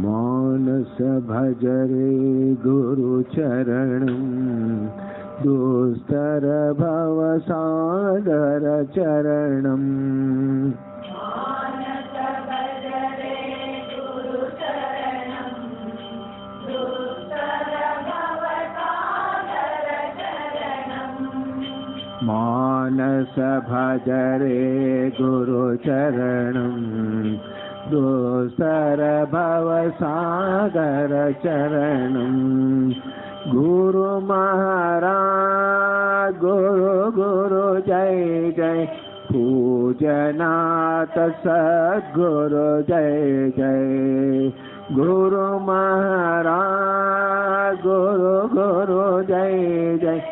मानस भजरे गुरुचरणं दुस्तर भवसागर चरणं मानस भजरे गुरुचरणं दुस्तर भवसागर चरणं गुरु महाराज गुरु गुरु जय जय पूजनाथ सद्गुरु जय जय गुरु महाराज गुरु गुरु जय जय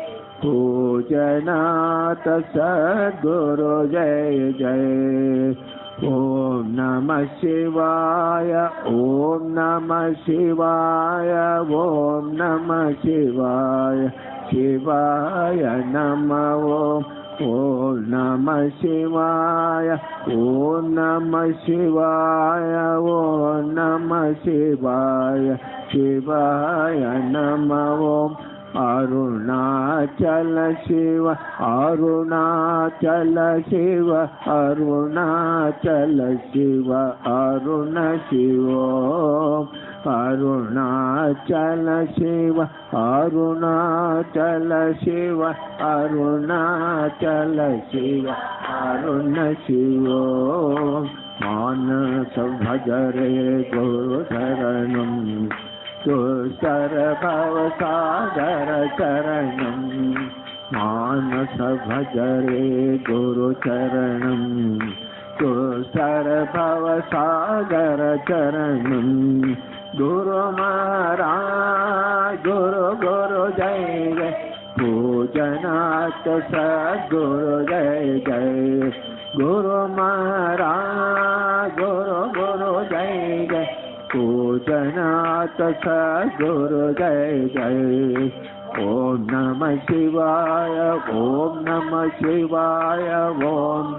पूजनाथ सद्गुरु जय जय ओम नमः शिवाय ओम नमः शिवाय ओम नमः शिवाय शिवाय नमः ओम नमः शिवाय ओम नमः शिवाय ओम नमः शिवाय शिवाय नमः अरुणाचल शिव अरुणाचल शिव अरुणाचल शिव अरुण शिव अरुणाचल शिव अरुणाचल शिव अरुणाचल शिव अरुण शिव मानस भजरे गुरु शरणं दुस्तर भवसागर चरणं मानस भजरे गुरु चरणं दुस्तर भवसागर चरणं गुरु महाराज गुरु गुरु जय जय पूजनाथ सद्गुरु जय जय गुरु महाराज गुरु गुरु जय जय पूजनाथ सद्गुरु जय जय ओम नमः शिवाय ओम नमः शिवाय ओम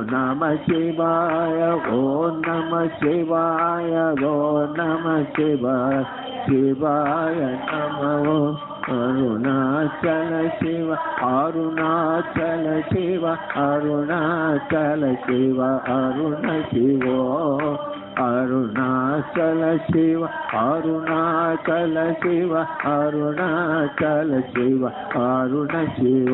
नमः शिवाय ओम नमः शिवाय ओम नमः शिवाय शिवाय नमः अरुणाचल शिव अरुणाचल शिव अरुणाचल शिव अरुण शिव अरुणाचल शिव अरुणाचल शिव अरुणाचल शिव अरुण शिव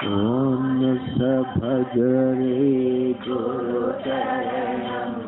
ओम स भजरे गुरु चरणं